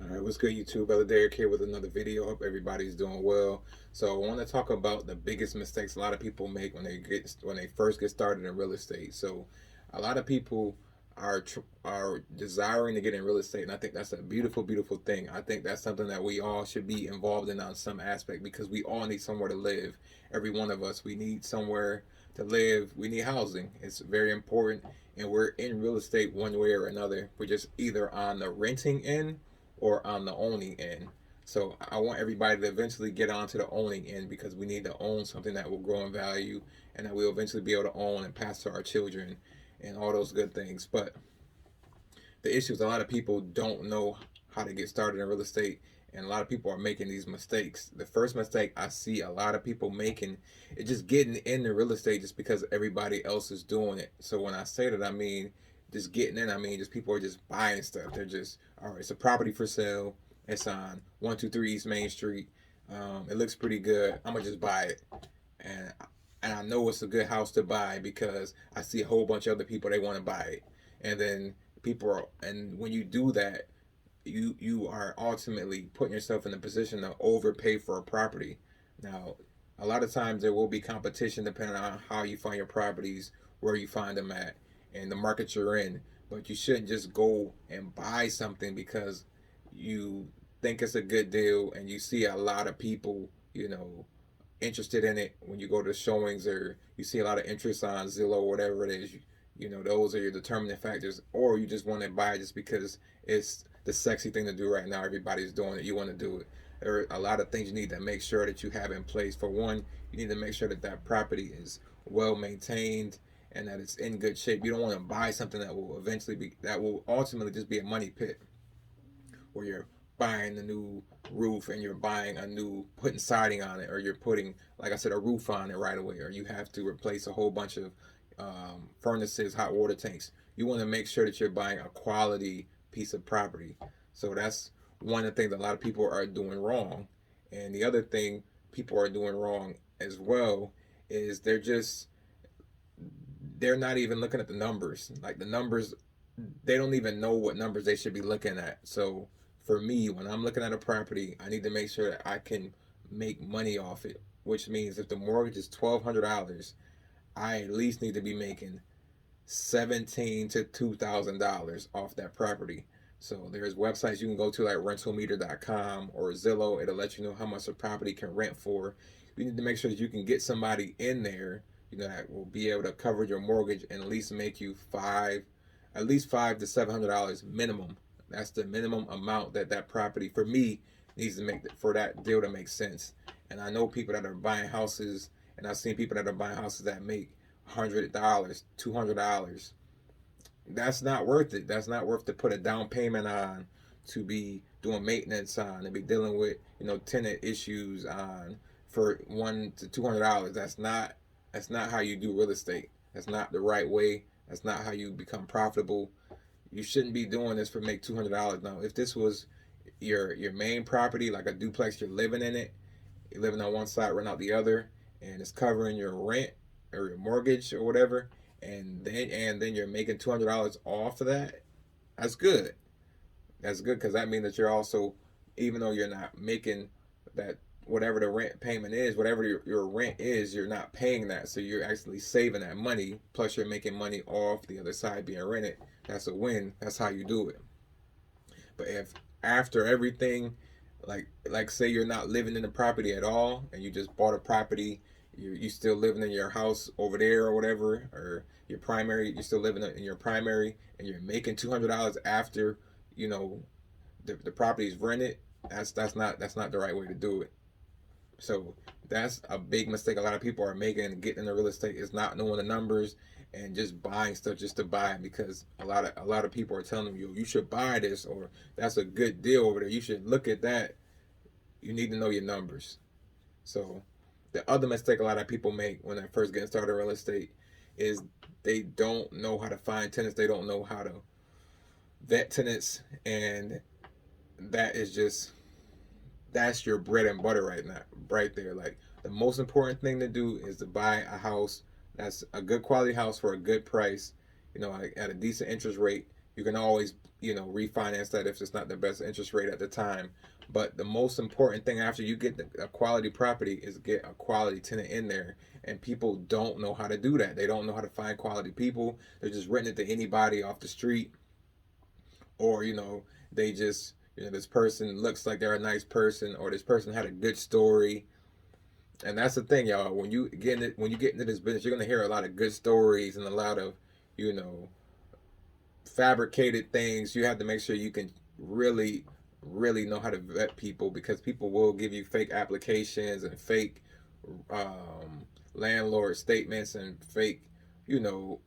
All right, what's good, YouTube? Brother Derek here with another video. Hope everybody's doing well. So I want to talk about the biggest mistakes a lot of people make when they first get started in real estate. So a lot of people are desiring to get in real estate, and I think that's a beautiful, beautiful thing. I think that's something that we all should be involved in on some aspect because we all need somewhere to live. Every one of us, we need somewhere to live. We need housing. It's very important, and we're in real estate one way or another. We're just either on the renting end or on the owning end. So I want everybody to eventually get onto the owning end because we need to own something that will grow in value and that we'll eventually be able to own and pass to our children and all those good things. But the issue is a lot of people don't know how to get started in real estate, and a lot of people are making these mistakes. The first mistake I see a lot of people making is just getting into real estate just because everybody else is doing it. So when I say that, I mean just getting in. I mean just people are just buying stuff. They're just, all right, it's a property for sale. It's on 123 East Main Street. It looks pretty good. I'm gonna just buy it, and I know it's a good house to buy because I see a whole bunch of other people they want to buy it, and then and when you do that, you are ultimately putting yourself in a position to overpay for a property. Now, a lot of times there will be competition depending on how you find your properties, where you find them at, and the market you're in. But you shouldn't just go and buy something because you think it's a good deal and you see a lot of people, interested in it when you go to showings, or you see a lot of interest on Zillow or whatever it is. Those are your determining factors, or you just want to buy it just because it's the sexy thing to do right now. Everybody's doing it. You want to do it. There are a lot of things you need to make sure that you have in place. For one, you need to make sure that that property is well maintained and that it's in good shape. You don't want to buy something that will ultimately just be a money pit, where you're buying a new roof and you're buying putting siding on it, or you're putting, like I said, a roof on it right away, or you have to replace a whole bunch of furnaces, hot water tanks. You want to make sure that you're buying a quality piece of property. So that's one of the things that a lot of people are doing wrong. And the other thing people are doing wrong as well is they're not even looking at the numbers. Like the numbers, they don't even know what numbers they should be looking at. So for me, when I'm looking at a property, I need to make sure that I can make money off it. Which means if the mortgage is $1,200, I at least need to be making $1,700 to $2,000 off that property. So there's websites you can go to like rentalmeter.com or Zillow. It'll let you know how much a property can rent for. You need to make sure that you can get somebody in there, that will be able to cover your mortgage and at least make you at least $500 to $700 minimum. That's the minimum amount that property for me needs to make for that deal to make sense. And I know people that are buying houses, and I've seen people that are buying houses that make $100, $200. That's not worth it. That's not worth to put a down payment on, to be doing maintenance on, and be dealing with tenant issues on for $100 to $200. That's not how you do real estate. That's not the right way. That's not how you become profitable. You shouldn't be doing this for make $200. Now, if this was your main property, like a duplex, you're living in it, you're living on one side, rent out the other, and it's covering your rent or your mortgage or whatever, and then you're making $200 off of that. That's good. That's good because that means that you're also, even though you're not making that, whatever the rent payment is, whatever your rent is, you're not paying that. So you're actually saving that money. Plus, you're making money off the other side being rented. That's a win. That's how you do it. But if after everything, like say you're not living in the property at all, and you just bought a property, you still living in your house over there or whatever, or your primary, you're still living in your primary, and you're making $200 after you know the property is rented. That's not the right way to do it. So that's a big mistake a lot of people are making, getting into real estate, is not knowing the numbers and just buying stuff just to buy it, because a lot of people are telling you should buy this, or that's a good deal over there. You should look at that. You need to know your numbers. So the other mistake a lot of people make when they're first getting started in real estate is they don't know how to find tenants. They don't know how to vet tenants, and that is just that's your bread and butter right now, right there. Like the most important thing to do is to buy a house that's a good quality house for a good price, like at a decent interest rate, You can always, refinance that if it's not the best interest rate at the time. But the most important thing after you get a quality property is get a quality tenant in there. And people don't know how to do that. They don't know how to find quality people. They're just renting it to anybody off the street, or they just, this person looks like they're a nice person, or this person had a good story. And that's the thing, y'all. When you get into this business, you're gonna hear a lot of good stories and a lot of, you know, fabricated things. You have to make sure you can really, really know how to vet people, because people will give you fake applications and fake landlord statements and fake, you know,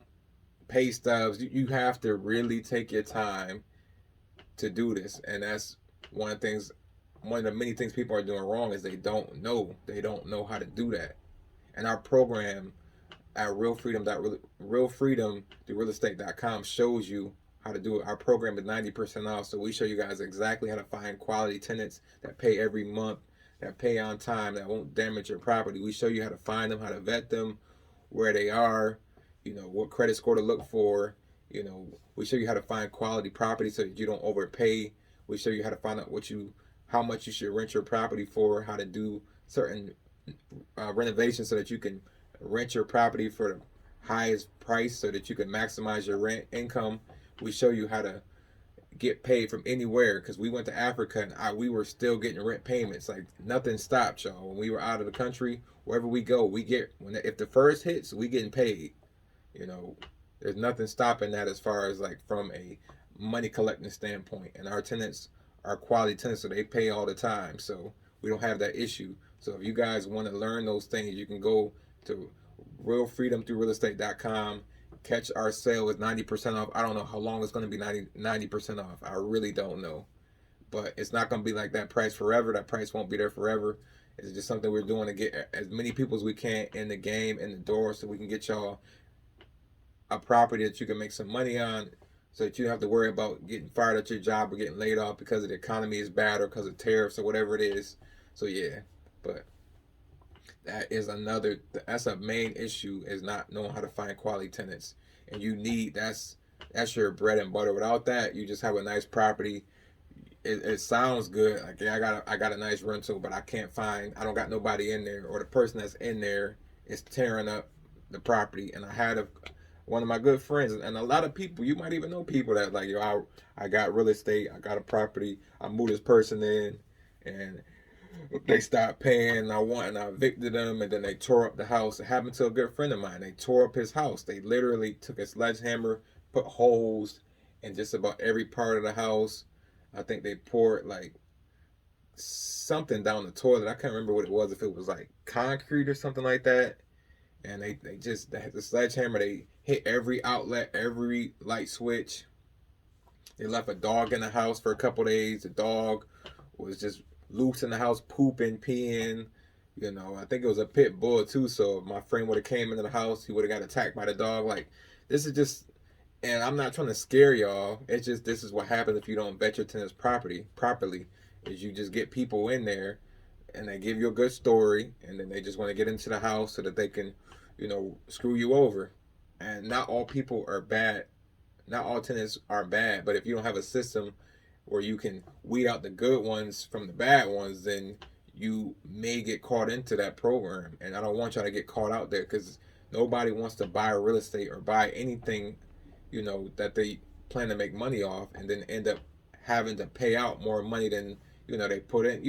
pay stubs. You have to really take your time to do this, and that's one of the things. One of the many things people are doing wrong is they don't know. They don't know how to do that. And our program at realfreedom.realestate.com shows you how to do it. Our program is 90% off, so we show you guys exactly how to find quality tenants that pay every month, that pay on time, that won't damage your property. We show you how to find them, how to vet them, where they are, what credit score to look for. We show you how to find quality property so that you don't overpay. We show you how to find out how much you should rent your property for, how to do certain renovations so that you can rent your property for the highest price so that you can maximize your rent income. We show you how to get paid from anywhere, because we went to Africa and we were still getting rent payments. Like, nothing stopped, y'all. When we were out of the country, wherever we go, if the first hits, we getting paid. There's nothing stopping that as far as like from a money collecting standpoint. And our tenants are quality tenants, so they pay all the time. So we don't have that issue. So if you guys want to learn those things, you can go to realfreedom.realestate.com. Catch our sale is 90% off. I don't know how long it's going to be 90% off. I really don't know. But it's not going to be like that price forever. That price won't be there forever. It's just something we're doing to get as many people as we can in the game, in the door, so we can get y'all a property that you can make some money on, so that you don't have to worry about getting fired at your job or getting laid off because the economy is bad or because of tariffs or whatever it is. So yeah, but that's a main issue, is not knowing how to find quality tenants. And that's your bread and butter. Without that, you just have a nice property. It sounds good. Like, yeah, I got a nice rental, but I don't got nobody in there, or the person that's in there is tearing up the property. And I had one of my good friends, and a lot of people, you might even know people that like, I got real estate, I got a property, I moved this person in, and they stopped paying, and I evicted them, and then they tore up the house. It happened to a good friend of mine. They tore up his house. They literally took a sledgehammer, put holes in just about every part of the house. I think they poured like something down the toilet. I can't remember what it was, if it was like concrete or something like that. And they had the sledgehammer, they hit every outlet, every light switch. They left a dog in the house for a couple days. The dog was just loose in the house, pooping, peeing. I think it was a pit bull too. So if my friend would have came into the house, he would have got attacked by the dog. Like, this is just, and I'm not trying to scare y'all. It's just, this is what happens if you don't vet your tenant's property properly. Is you just get people in there, and they give you a good story, and then they just want to get into the house so that they can, screw you over. And not all people are bad. Not all tenants are bad, but if you don't have a system where you can weed out the good ones from the bad ones, then you may get caught into that program. And I don't want y'all to get caught out there, because nobody wants to buy real estate or buy anything, that they plan to make money off, and then end up having to pay out more money than they put in.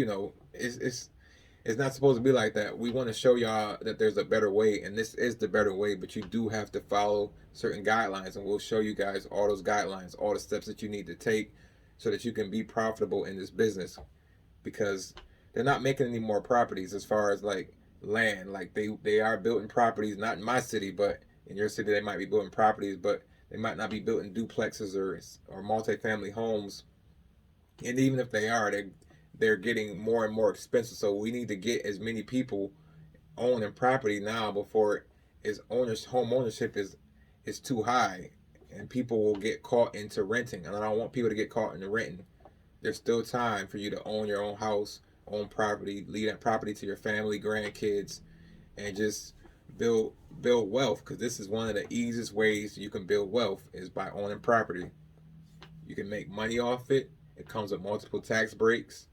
It's not supposed to be like that. We want to show y'all that there's a better way, and this is the better way, but you do have to follow certain guidelines, and we'll show you guys all those guidelines, all the steps that you need to take so that you can be profitable in this business. Because they're not making any more properties as far as like land. Like, they are building properties, not in my city, but in your city they might be building properties, but they might not be building duplexes or multifamily homes. And even if they are, they're getting more and more expensive. So we need to get as many people owning property now before home ownership is too high, and people will get caught into renting. And I don't want people to get caught into renting. There's still time for you to own your own house, own property, leave that property to your family, grandkids, and just build wealth. Because this is one of the easiest ways you can build wealth, is by owning property. You can make money off it. It comes with multiple tax breaks.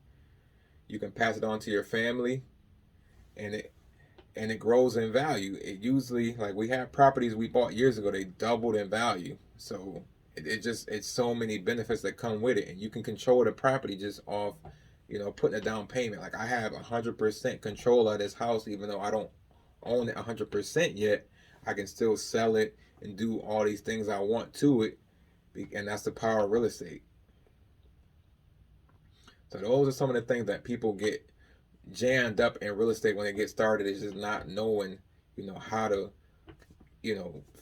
You can pass it on to your family, and it grows in value. It usually, like, we have properties we bought years ago, they doubled in value. So it's so many benefits that come with it, and you can control the property just off, putting a down payment. Like, I have 100% control of this house, even though I don't own it 100% yet. I can still sell it and do all these things I want to it, and that's the power of real estate. So those are some of the things that people get jammed up in real estate when they get started, is just not knowing, how to,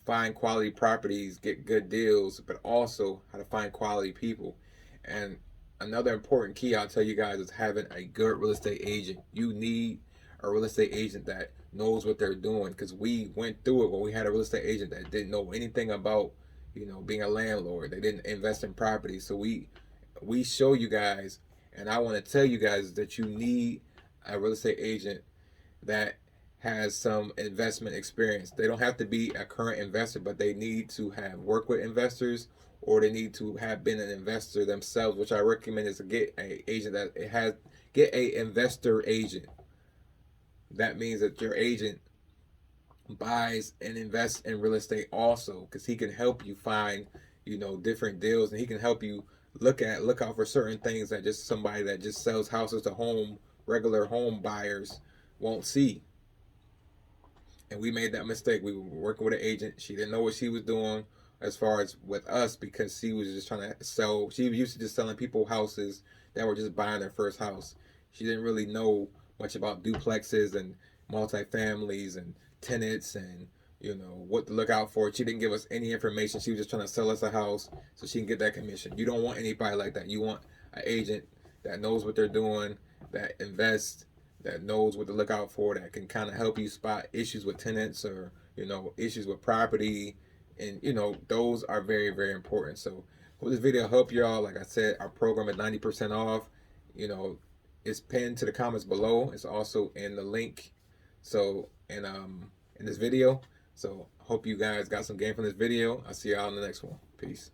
find quality properties, get good deals, but also how to find quality people. And another important key I'll tell you guys is having a good real estate agent. You need a real estate agent that knows what they're doing, because we went through it when we had a real estate agent that didn't know anything about, being a landlord. They didn't invest in property. So we show you guys, and I want to tell you guys that you need a real estate agent that has some investment experience. They don't have to be a current investor, but they need to have worked with investors, or they need to have been an investor themselves, which I recommend is to get a agent that it has get a investor agent. That means that your agent buys and invests in real estate also, because he can help you find, different deals, and he can help you look out for certain things that just somebody that just sells houses to regular home buyers won't see. And we made that mistake. We were working with an agent. She didn't know what she was doing as far as with us, because she was just trying to sell. She was used to just selling people houses that were just buying their first house. She didn't really know much about duplexes and multifamilies and tenants and, what to look out for. She didn't give us any information. She was just trying to sell us a house so she can get that commission. You don't want anybody like that. You want an agent that knows what they're doing, that invests, that knows what to look out for, that can kind of help you spot issues with tenants, or, issues with property. And, those are very, very important. So hope this video helped y'all. Like I said, our program is 90% off. It's pinned to the comments below. It's also in the link. So, in this video. So hope you guys got some game from this video. I'll see y'all in the next one. Peace.